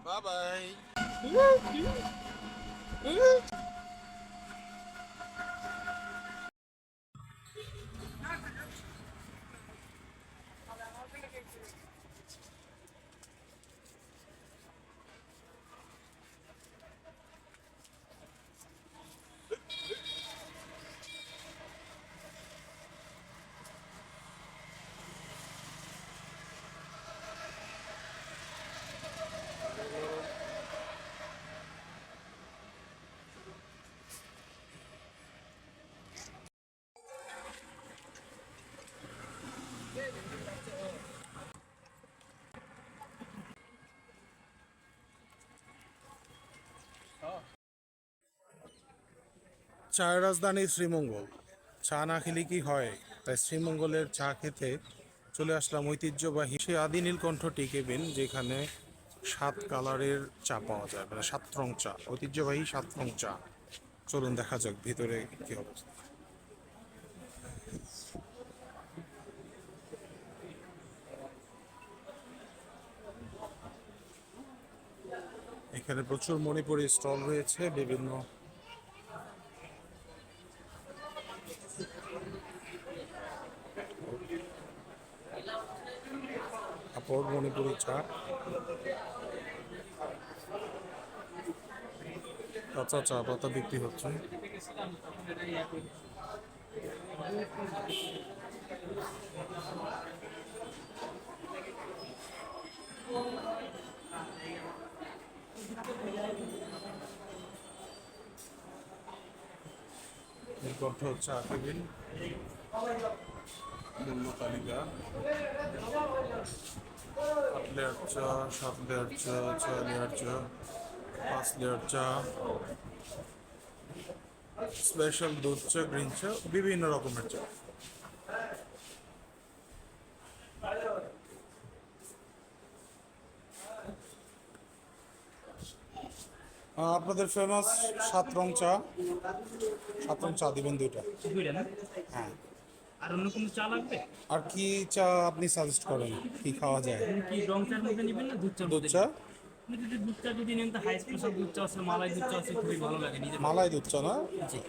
Bye bye. চায়ের রাজধানী শ্রীমঙ্গল, চা না খেলে কি হয়, তাই শ্রীমঙ্গলের চা খেতে চলে আসলাম ঐতিহ্যবাহী সে আদি নীলকণ্ঠ টি কেবিন, যেখানে 7 কালারের চা পাওয়া যায়, মানে 7 রং চা, ঐতিহ্যবাহী 7 রং চা। চলুন দেখা যাক ভিতরে কি অবস্থা। এখানে প্রচুর মণিপুরি স্টল রয়েছে, বিভিন্ন কাপড়, মণিপুরি চা, কাঁচা চা পাতা বিক্রি হচ্ছে। নীলকণ্ঠ চা কেবিন, মূল্য তালিকা: 8 লেয়ার চা, 7 লেয়ার চা, 6 লেয়ার চা, 5 লেয়ার চা, স্পেশাল দুধ চা, গ্রিন চা, বিভিন্ন রকমের চা। আপনাদের ফেমাস 7 রং চা, 7 রং চা দিবেন 2টা। দুইটা না? হ্যাঁ। আর অন্য কোনো চা লাগবে? আর কি চা আপনি সাজেস্ট করেন, কি খাওয়া যায়? আপনি কি রং চার মধ্যে নেবেন না দুধ চার দুধ মধ্যে চা? নেবেন? আপনি যদি দুধ চা যদি নেন তো হাই স্পেশাল দুধ চা আছে, মালাই দুধ চা আছে, খুবই ভালো লাগে নিজে মালাই দুধ চা না,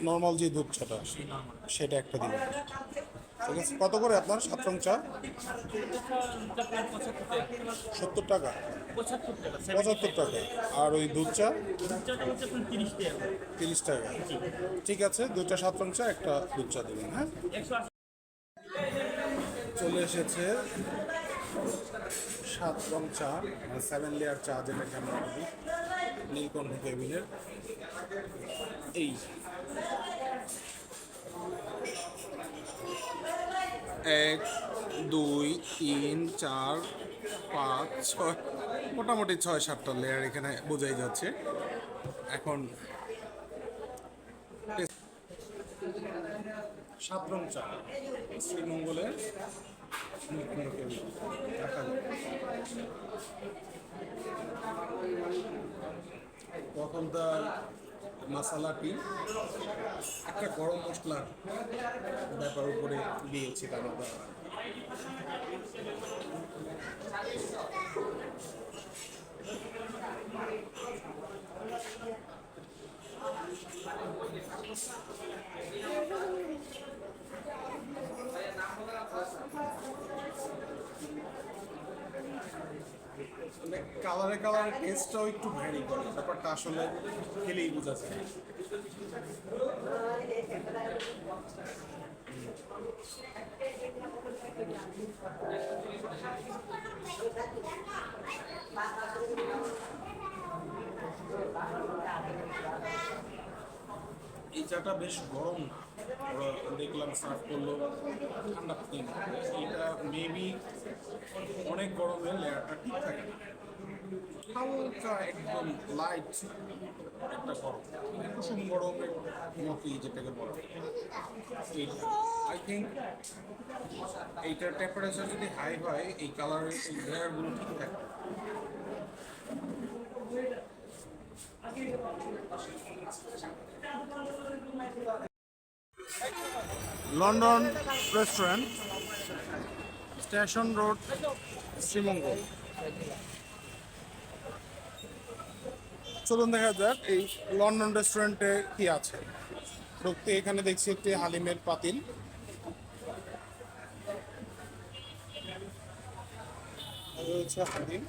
নর্মাল যে দুধ চাটা সেই নর্মাল। সেটা একটা দিবেন। ঠিক আছে, কত করে আপনার 7 রং চা? দুধটা প্রায় 75 টাকা। 70 টাকা, 75 টাকা, 75 টাকা। আর ওই দুধ চা দুধ চাটা হচ্ছে আপনার 30 টাকা করে। 30 টাকা। ঠিক আছে, 2টা 7 রং চা, একটা দুধ চা দেবেন। হ্যাঁ, 180 চলে এসেছে 7 রং চা, 7 লেয়ার চা, যেটাকে আমরা বলি, নীলকণ্ঠ কেবিনের। এই 1 2 3 4 5 6, মোটামুটি 6-7টা লেয়ার এখানে বোঝাই যাচ্ছে। এখন 7 রং চা, শ্রীমঙ্গলের নীলকণ্ঠ কেবিন, দেখা যাক। প্রথম তার মশলাটি একটা গরম মশলার ব্যাপার উপরে দিয়েছি তার মধ্যে। কালারে কালারের টেস্টটাও একটু ভ্যারি করে, ব্যাপারটা আসলে খেলেই বোঝা যায়। এই চাটা বেশ গরম না, ওরা দেখলাম সার্ভ করলো ঠান্ডা পানি। এটা মেবি অনেক গরমের লেয়ারটা ঠিক থাকে না, হালকা একদম লাইট একটা গরম, কুসুম গরমের মতোই যেটাকে বলা হয়। আই থিঙ্ক এইটার টেম্পারেচার যদি হাই হয়, এই কালারের এই লেয়ারগুলো ঠিক থাকে। London restaurant, station road, Sreemangal. চলুন দেখা যাক এই লন্ডন রেস্টুরেন্টে কি আছে। ঢুকতে এখানে দেখছি একটি হালিমের পাতিল। এটা হচ্ছে হালিম,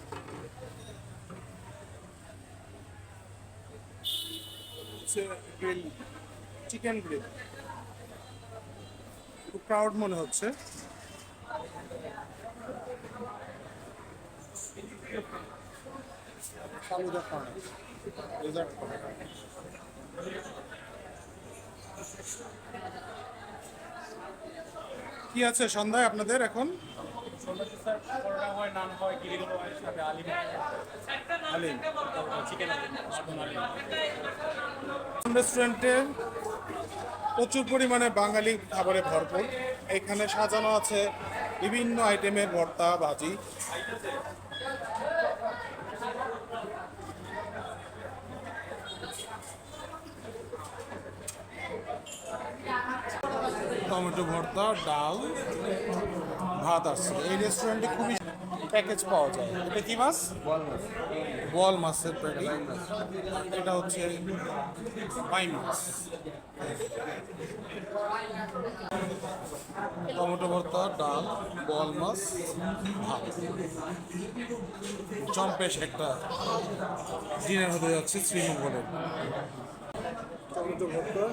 হচ্ছে গ্রিল, চিকেন গ্রিল। খুব ক্রাউড মনে হচ্ছে। Falooda corner, dessert corner. কি আছে সন্ধ্যায় আপনাদের এখন? হালিম রেস্টুরেন্টে প্রচুর পরিমাণে বাঙালি খাবারে ভরপুর। এখানে সাজানো আছে বিভিন্ন আইটেমের ভর্তা, ভাজি। টমেটো ভর্তা, ডাল, ভাত আছে। এই রেস্টুরেন্টে খুবই প্যাকেজ পাওয়া যায়। এটা কি মাছ? বল মাছের প্যাটি। এটা হচ্ছে বাইম মাছ। টমেটো ভর্তা, ডাল, বল মাছ, ভাত। জম্পেশ একটা ডিনার হতে যাচ্ছে শ্রীমঙ্গলের। টমেটো ভর্তা,